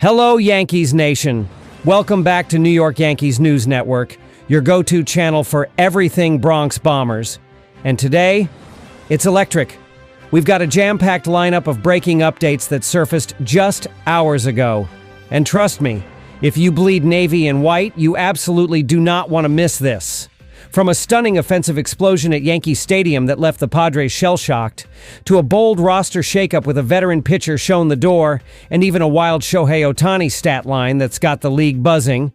Hello, Yankees Nation. Welcome back to New York Yankees News Network, your go-to channel for everything Bronx Bombers. And today, it's electric. We've got a jam-packed lineup of breaking updates that surfaced just hours ago. And trust me, if you bleed navy and white, you absolutely do not want to miss this. From a stunning offensive explosion at Yankee Stadium that left the Padres shell-shocked, to a bold roster shakeup with a veteran pitcher shown the door, and even a wild Shohei Ohtani stat line that's got the league buzzing,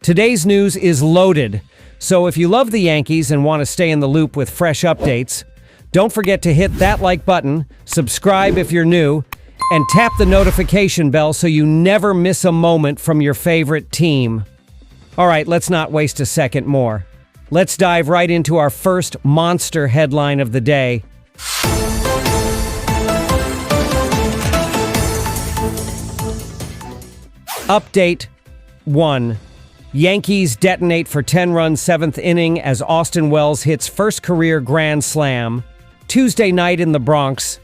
today's news is loaded. So if you love the Yankees and want to stay in the loop with fresh updates, don't forget to hit that like button, subscribe if you're new, and tap the notification bell so you never miss a moment from your favorite team. All right, let's not waste a second more. Let's dive right into our first monster headline of the day. Update 1. Yankees detonate for 10-run 7th inning as Austin Wells hits first career grand slam. Tuesday night in the Bronx.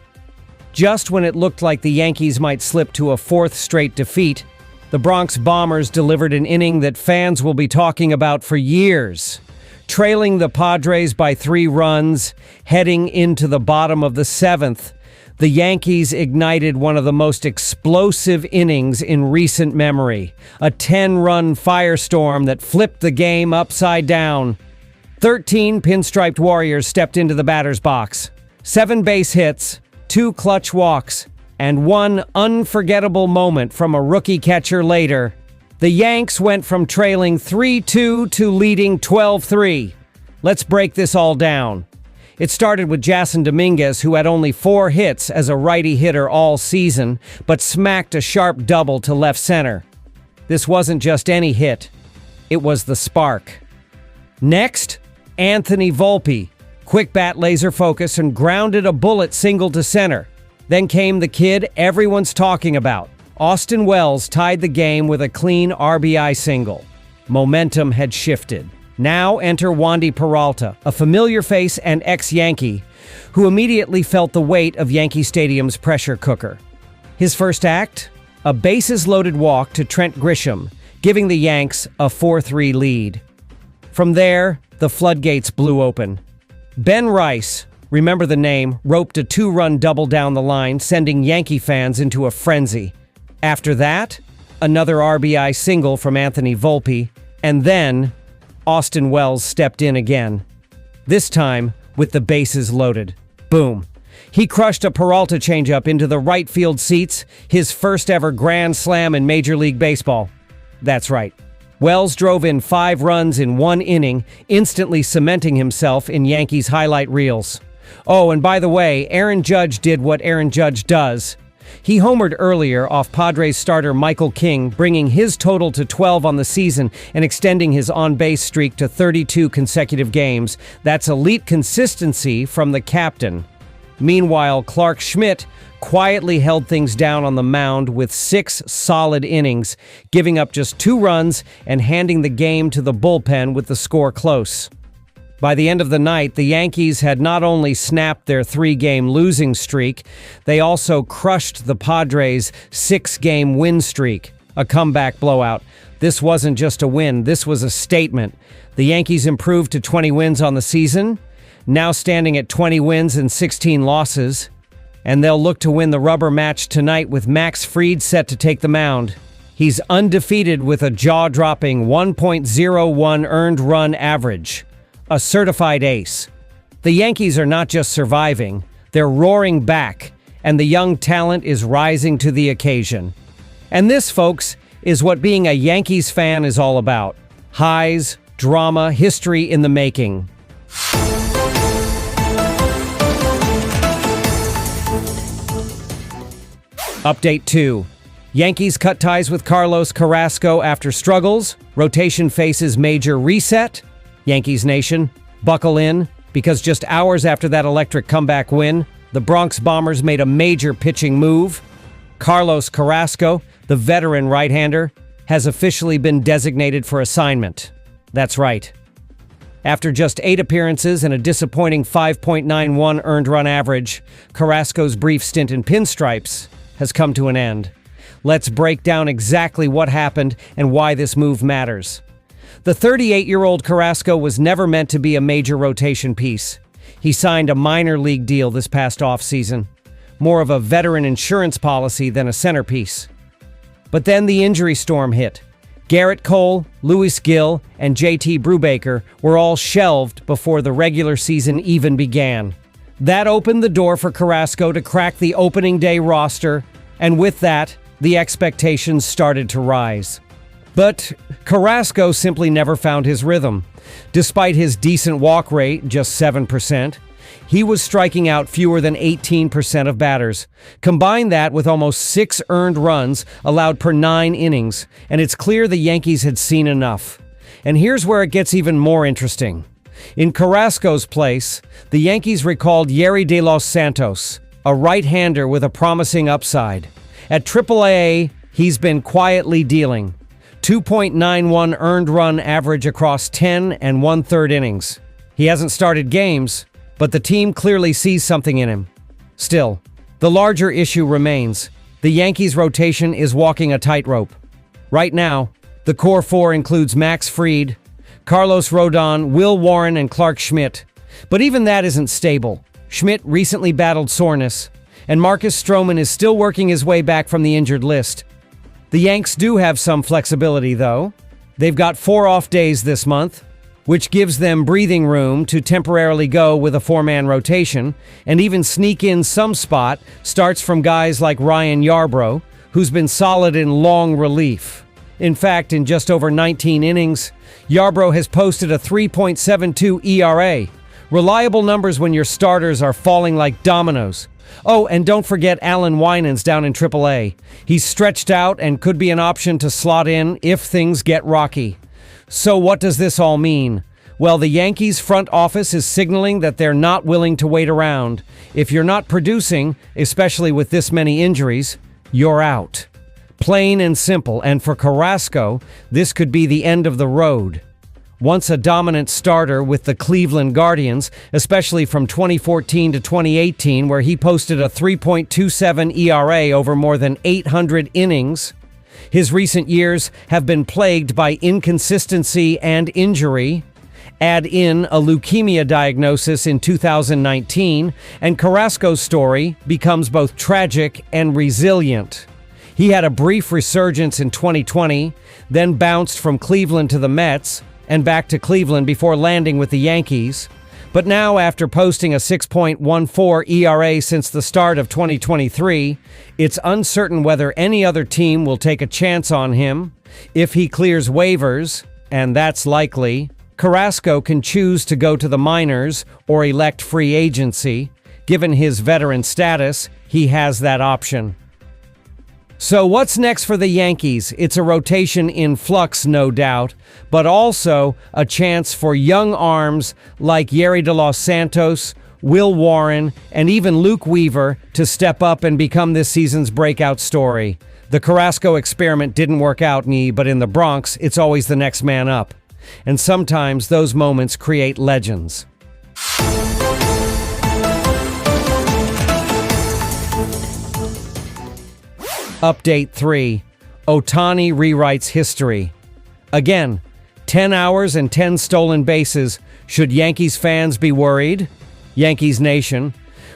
Just when it looked like the Yankees might slip to a fourth straight defeat, the Bronx Bombers delivered an inning that fans will be talking about for years. Trailing the Padres by 3 runs, heading into the bottom of the 7th, the Yankees ignited one of the most explosive innings in recent memory. A 10-run firestorm that flipped the game upside down. 13 pinstriped Warriors stepped into the batter's box. 7 base hits, 2 clutch walks, and 1 unforgettable moment from a rookie catcher later. The Yanks went from trailing 3-2 to leading 12-3. Let's break this all down. It started with Jason Dominguez, who had only 4 hits as a righty hitter all season, but smacked a sharp double to left center. This wasn't just any hit. It was the spark. Next, Anthony Volpe. Quick bat laser focus and grounded a bullet single to center. Then came the kid everyone's talking about. Austin Wells tied the game with a clean RBI single. Momentum had shifted. Now enter Wandy Peralta, a familiar face and ex-Yankee, who immediately felt the weight of Yankee Stadium's pressure cooker. His first act? A bases-loaded walk to Trent Grisham, giving the Yanks a 4-3 lead. From there, the floodgates blew open. Ben Rice, remember the name, roped a 2-run double down the line, sending Yankee fans into a frenzy. After that, another RBI single from Anthony Volpe, and then Austin Wells stepped in again. This time with the bases loaded. Boom. He crushed a Peralta changeup into the right field seats, his first ever grand slam in Major League Baseball. That's right. Wells drove in 5 runs in 1 inning, instantly cementing himself in Yankees highlight reels. Oh, and by the way, Aaron Judge did what Aaron Judge does. He homered earlier off Padres starter Michael King, bringing his total to 12 on the season and extending his on-base streak to 32 consecutive games. That's elite consistency from the captain. Meanwhile, Clark Schmidt quietly held things down on the mound with 6 solid innings, giving up just 2 runs and handing the game to the bullpen with the score close. By the end of the night, the Yankees had not only snapped their 3-game losing streak, they also crushed the Padres' 6-game win streak, a comeback blowout. This wasn't just a win, this was a statement. The Yankees improved to 20 wins on the season, now standing at 20 wins and 16 losses, and they'll look to win the rubber match tonight with Max Fried set to take the mound. He's undefeated with a jaw-dropping 1.01 earned run average. A certified ace. The Yankees are not just surviving, they're roaring back, and the young talent is rising to the occasion. And this, folks, is what being a Yankees fan is all about. Highs, drama, history in the making. Update 2. Yankees cut ties with Carlos Carrasco after struggles. Rotation faces major reset. Yankees Nation, buckle in, because just hours after that electric comeback win, the Bronx Bombers made a major pitching move. Carlos Carrasco, the veteran right-hander, has officially been designated for assignment. That's right. After just 8 appearances and a disappointing 5.91 earned run average, Carrasco's brief stint in pinstripes has come to an end. Let's break down exactly what happened and why this move matters. The 38-year-old Carrasco was never meant to be a major rotation piece. He signed a minor league deal this past offseason, more of a veteran insurance policy than a centerpiece. But then the injury storm hit. Garrett Cole, Louis Gill, and JT Brubaker were all shelved before the regular season even began. That opened the door for Carrasco to crack the opening day roster, and with that, the expectations started to rise. But Carrasco simply never found his rhythm. Despite his decent walk rate, just 7%, he was striking out fewer than 18% of batters. Combine that with almost 6 earned runs allowed per 9 innings, and it's clear the Yankees had seen enough. And here's where it gets even more interesting. In Carrasco's place, the Yankees recalled Yerry De Los Santos, a right-hander with a promising upside. At AAA, he's been quietly dealing. 2.91 earned run average across 10 and 1/3 innings. He hasn't started games, but the team clearly sees something in him. Still, the larger issue remains. The Yankees' rotation is walking a tightrope. Right now, the core four includes Max Fried, Carlos Rodon, Will Warren, and Clark Schmidt. But even that isn't stable. Schmidt recently battled soreness, and Marcus Stroman is still working his way back from the injured list. The Yanks do have some flexibility, though. They've got 4 off days this month, which gives them breathing room to temporarily go with a 4-man rotation and even sneak in some spot starts from guys like Ryan Yarbrough, who's been solid in long relief. In fact, in just over 19 innings, Yarbrough has posted a 3.72 ERA. Reliable numbers when your starters are falling like dominoes. Oh, and don't forget Alan Winans down in AAA. He's stretched out and could be an option to slot in if things get rocky. So what does this all mean? Well, the Yankees front office is signaling that they're not willing to wait around. If you're not producing, especially with this many injuries, you're out. Plain and simple, and for Carrasco, this could be the end of the road. Once a dominant starter with the Cleveland Guardians, especially from 2014 to 2018, where he posted a 3.27 ERA over more than 800 innings, his recent years have been plagued by inconsistency and injury. Add in a leukemia diagnosis in 2019, and Carrasco's story becomes both tragic and resilient. He had a brief resurgence in 2020, then bounced from Cleveland to the Mets, and back to Cleveland before landing with the Yankees. But now, after posting a 6.14 ERA since the start of 2023, it's uncertain whether any other team will take a chance on him. If he clears waivers, and that's likely, Carrasco can choose to go to the minors or elect free agency. Given his veteran status, he has that option. So what's next for the Yankees? It's a rotation in flux, no doubt, but also a chance for young arms like Yerry De Los Santos, Will Warren, and even Luke Weaver to step up and become this season's breakout story. The Carrasco experiment didn't work out, but in the Bronx, it's always the next man up. And sometimes those moments create legends. Update 3. Ohtani rewrites history. Again, 10 hours and 10 stolen bases. Should Yankees fans be worried? Yankees Nation.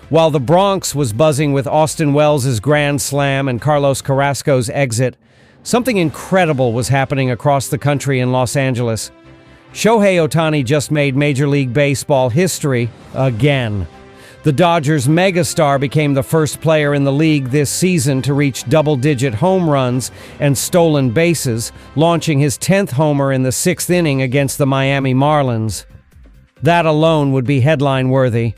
While the Bronx was buzzing with Austin Wells' grand slam and Carlos Carrasco's exit, something incredible was happening across the country in Los Angeles. Shohei Ohtani just made Major League Baseball history again. The Dodgers' megastar became the first player in the league this season to reach double-digit home runs and stolen bases, launching his 10th homer in the 6th inning against the Miami Marlins. That alone would be headline-worthy.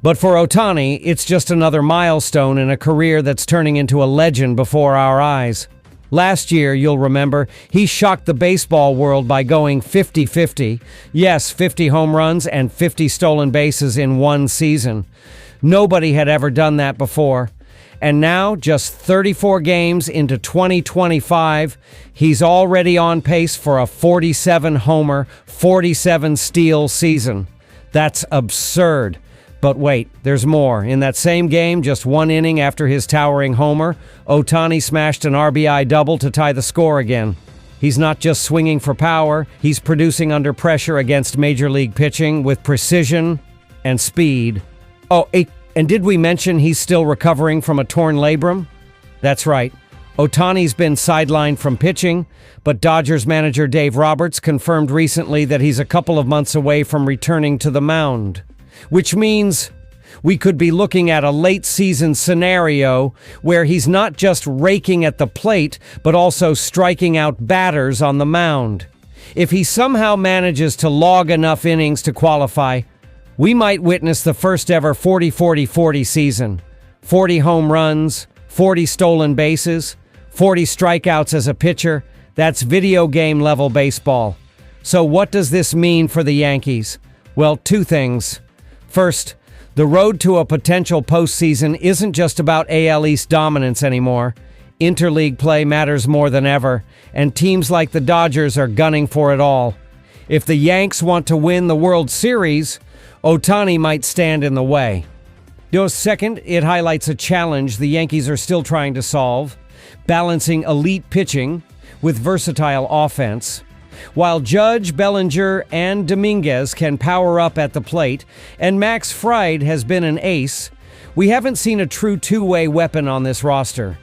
But for Ohtani, it's just another milestone in a career that's turning into a legend before our eyes. Last year, you'll remember, he shocked the baseball world by going 50-50. Yes, 50 home runs and 50 stolen bases in one season. Nobody had ever done that before. And now, just 34 games into 2025, he's already on pace for a 47 homer, 47 steal season. That's absurd. But wait, there's more. In that same game, just one inning after his towering homer, Ohtani smashed an RBI double to tie the score again. He's not just swinging for power, he's producing under pressure against Major League pitching with precision and speed. Oh, and did we mention he's still recovering from a torn labrum? That's right. Ohtani's been sidelined from pitching, but Dodgers manager Dave Roberts confirmed recently that he's a couple of months away from returning to the mound. Which means we could be looking at a late-season scenario where he's not just raking at the plate, but also striking out batters on the mound. If he somehow manages to log enough innings to qualify, we might witness the first-ever 40-40-40 season. 40 home runs, 40 stolen bases, 40 strikeouts as a pitcher. That's video game-level baseball. So what does this mean for the Yankees? Well, two things. First, the road to a potential postseason isn't just about AL East dominance anymore. Interleague play matters more than ever, and teams like the Dodgers are gunning for it all. If the Yanks want to win the World Series, Ohtani might stand in the way. Second, it highlights a challenge the Yankees are still trying to solve, balancing elite pitching with versatile offense. While Judge, Bellinger, and Dominguez can power up at the plate, and Max Fried has been an ace, we haven't seen a true two-way weapon on this roster.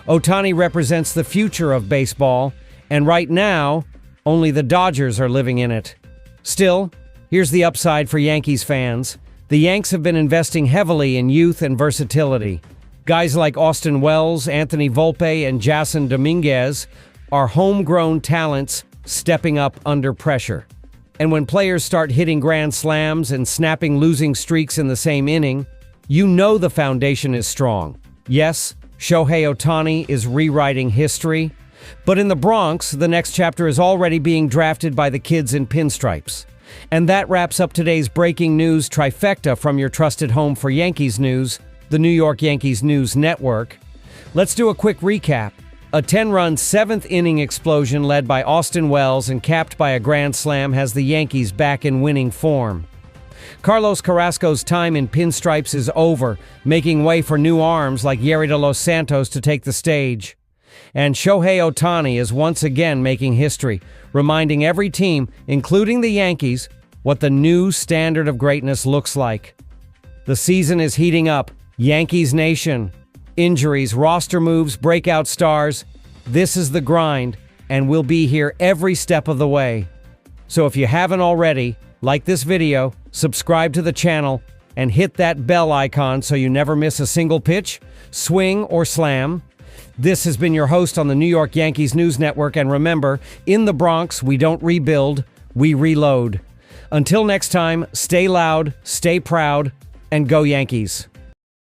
Ohtani represents the future of baseball, and right now, only the Dodgers are living in it. Still, here's the upside for Yankees fans. The Yanks have been investing heavily in youth and versatility. Guys like Austin Wells, Anthony Volpe, and Jason Dominguez are homegrown talents stepping up under pressure. And when players start hitting grand slams and snapping losing streaks in the same inning, you know the foundation is strong. Yes, Shohei Ohtani is rewriting history, but in the Bronx, the next chapter is already being drafted by the kids in pinstripes. And that wraps up today's breaking news trifecta from your trusted home for Yankees news, the New York Yankees News Network. Let's do a quick recap. A 10-run seventh-inning explosion led by Austin Wells and capped by a grand slam has the Yankees back in winning form. Carlos Carrasco's time in pinstripes is over, making way for new arms like Yerry de Los Santos to take the stage. And Shohei Ohtani is once again making history, reminding every team, including the Yankees, what the new standard of greatness looks like. The season is heating up. Yankees Nation. Injuries, roster moves, breakout stars. This is the grind, and we'll be here every step of the way. So if you haven't already, like this video, subscribe to the channel, and hit that bell icon so you never miss a single pitch, swing, or slam. This has been your host on the New York Yankees News Network, and remember, in the Bronx, we don't rebuild, we reload. Until next time, stay loud, stay proud, and go Yankees.